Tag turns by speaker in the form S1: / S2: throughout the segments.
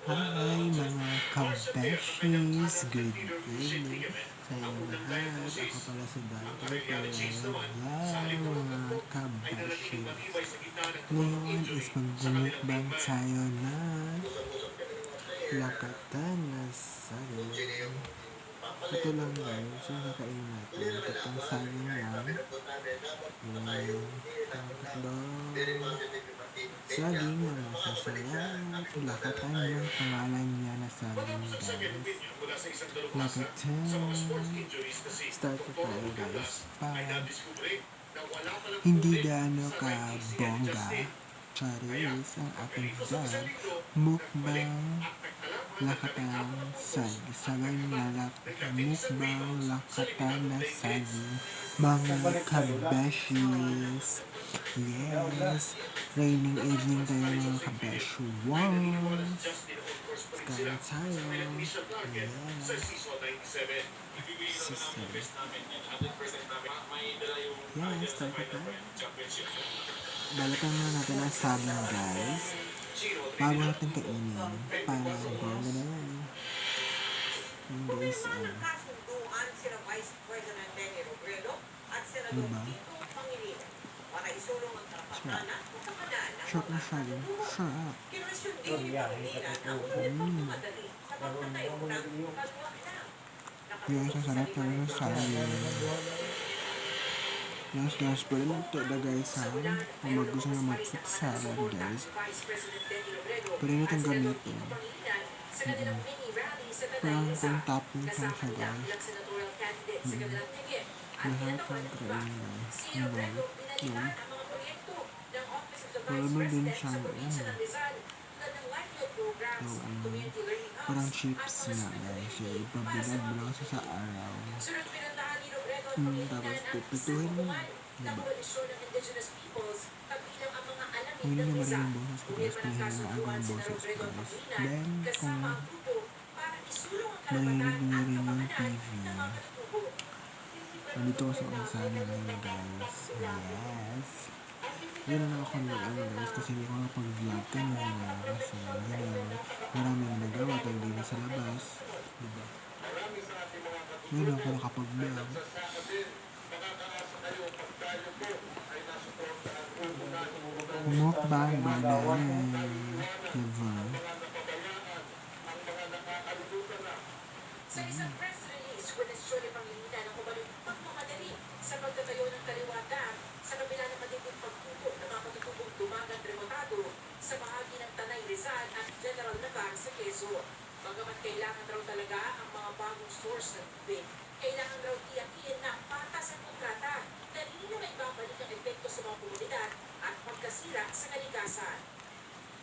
S1: Hi mga kabeshis! Good evening sa inyo lahat. Ako pala si Danter Peruelo mga kabeshis. Ngayon is mag-mukbang tayo ng Lakatan na saging. Ito lang guys, yung kakainin natin. Tatlong saging lang. Ayan. Tatlong saging na masasarap. Lakatan yung pangalan niya na saging guys. Lakatan. Start na tayo guys. Hindi gaano ka bongga. Charis ang ating vlog. Mukbang Lakatan saging. Saging na mukbang Lakatan na saging. Mga kabeshis. Yes. Raining evening tayo mga kabesh. Once. Kain tayo. Yes. Yes, tayo tayo. Balikan muna natin ang saging guys. Bago natin kainin. Para bago na yan. Yung guys, diba? Sharp na saging. Sharp. Yes, ang sarap na yung saging. Yes guys, pwede mo ito guys ha. Kung gusto nga mag-food salad guys, pwede nyo itong gamitin. Parang kung topping lang siya guys. Lahat ng kain guys. Yun. Marami din siyang parang chips na guys. Ipabilad mo lang sa araw. Tapos pipituhin mo. Diba? Hindi naman rin yung boses ko guys. Pinahin na ako yung boses ko guys. Then kung marinig nyo rin yung TV, nandito ko sa unsana ngayon guys. Yes. Yun lang ako guys kasi hindi ko nakapag-vlog kanina kasi maraming nagawa tayo din sa labas, diba? Yun ako nakapag-vlog. Mukbang ba na diba? Sa isang press release, kwenisyon ni Pangilinan ang umaling pagmamadali sa pagtatayo ng kaliwata sa kabila ng matinding pagtutok ng mga patutubong dumagat remotado sa bahagi ng Tanay Rizal at General Navar sa Quezon. Bagamat kailangan raw talaga ang mga bagong source ng tubig, kailangan raw tiyakin na patas ang kontrata na hindi na maibabalik ang epekto sa mga komunidad at pagkasira sa kalikasan.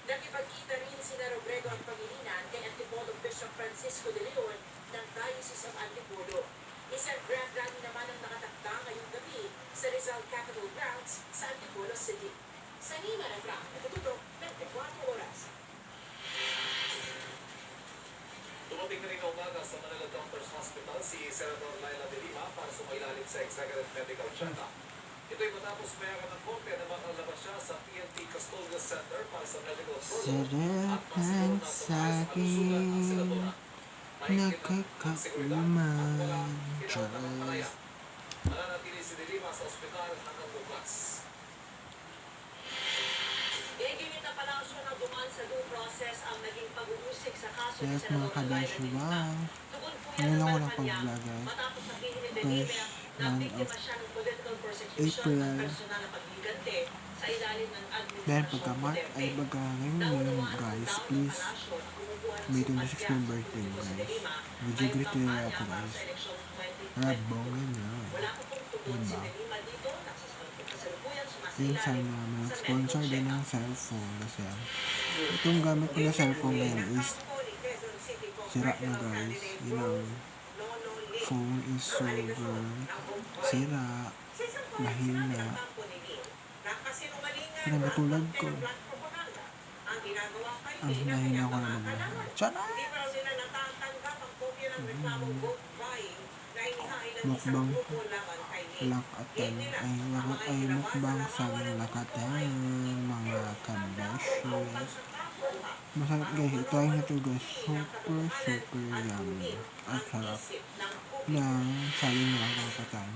S1: Nakipagkita rin sina Robredo at Pangilinan kay Antipolo Bishop Francisco de Leon ng Diocese of Antipolo. Isang grand rally naman ang nakatakda ngayong gabi sa Rizal Capitol Grounds sa Antipolo City. Sa Lima na Frank, natututok 24 oras.
S2: Dumating na rin na umaga sa Manila Doctors Hospital si Senator Laila de Lima para sumailalim sa Executive Medical Check-up. Ito'y matapos mayagan ng kopya na makalabas siya sa PNP Custodial Center para sa medical follow-up at
S1: sarap ng saging nakakauman. Charles.
S2: Nananatili si de Lima sa ospital hanggang bukas.
S3: Iginit na pala siya na dumaan sa due process ang naging pag-uusik sa kaso ni
S1: Yes
S3: Senador
S1: mga
S3: Laila
S1: kabeshi,
S3: de Lima.
S1: wow.
S3: Tugon po
S1: Ngayon
S3: yan
S1: lang
S3: ang
S1: ako
S3: kanya
S1: nakapag-vlog guys.
S3: matapos sabihin ni de Lima na
S1: Month
S3: biktima
S1: of
S3: siya ng political persecution
S1: April.
S3: at personal na paghigante sa ilalim ng
S1: Then
S3: administrasyon
S1: pagka ngayon guys, please may 26 my birthday guys. Video greet nyo ako guys. Rabongan na. Diba? Yun sana mag-sponsor din ng cellphone kasi itong gamit ko na cellphone ngayon is sira na guys. You know, phone is sobrang sira, mahina. Pero matulad ko, ang hinahina ko na mag-vlog. Tiyara! Mukbang Lakatan ay mukbang sa Lakatan mga kabeshis.
S4: Masarap guys, itry na to guys. Super yummy. At sarap ng saging ng Lakatan.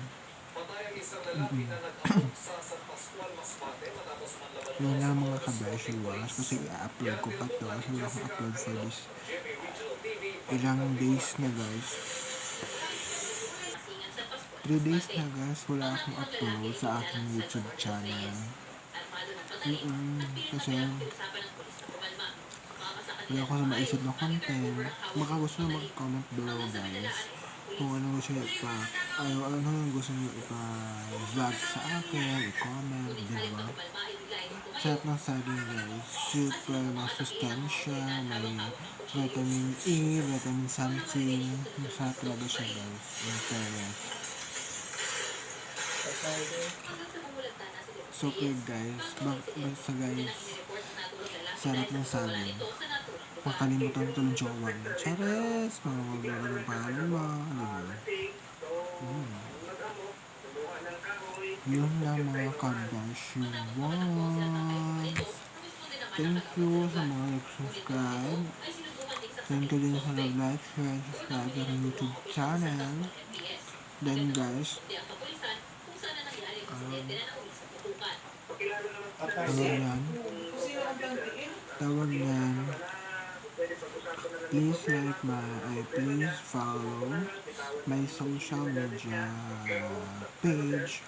S2: Patay ang isang lalaki na nag-abot sa San Pascual, Masbate matapos manlaban
S4: Yun
S2: sa
S4: lang mga
S2: Morris
S4: kabeshi
S2: County
S4: was.
S2: Police.
S4: Kasi i-upload ko pa to. Kasi wala akong upload for this
S2: GMA Regional TV,
S4: ilang days na guys. 3 days na guys, wala akong upload sa aking YouTube channel. Kasi wala ako sa maisip na content. Baka gusto nyo mag-comment below guys kung ano gusto nyo ano gusto nyo ipa-vlog sa akin, i-comment, diba? Sarap ng saging guys, super masustansya, may vitamin E, vitamin something, masarap talaga siya guys, interest. Super guys, basta guys, sarap ng saging. Makalimutan ko ng jowa niya. Chares! Mga magagawa ng pangalan mo. Yun lang mga kabashi. Thank you sa mga nag-subscribe. Thank you din sa nag-like, share, and subscribe sa aking YouTube channel. Then guys, tawag yan. Please please follow my social media page,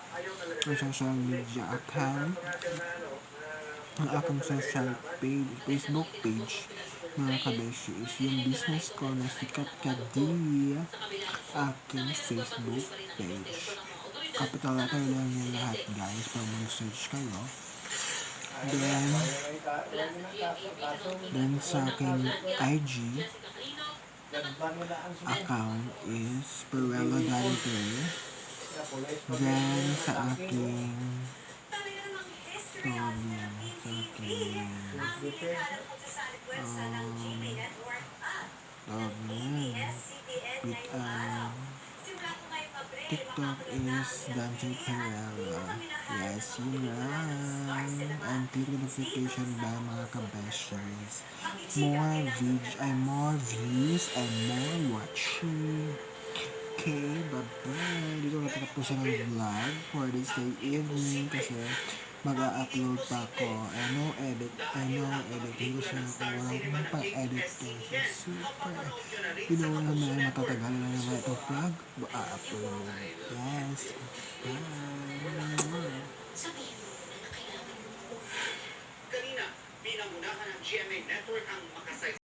S4: my social media account, ang aking social page, Facebook page, mga kabeshi, is yung business ko na Sikat Kadi, aking Facebook page. Capital letter lang yung lahat guys, pag mag-search kayo. Then sa aking IG account is Peruelo Danter. Then sa aking TikTok is Danter Peruelo. Yes, yun lang. And click notification ba mga kabeshers. More views and more watching. Okay, bye-bye. Dito na tapos ng vlog for this day evening kasi mag-a-upload pa ako. I know edit. Hindi ko siya kung walang pa-edit to. Super. Naman, matatagal na naman itong vlog. A-upload. Yes. Bye.
S5: Kanina, pinangunahan ng GMA Network ang makasay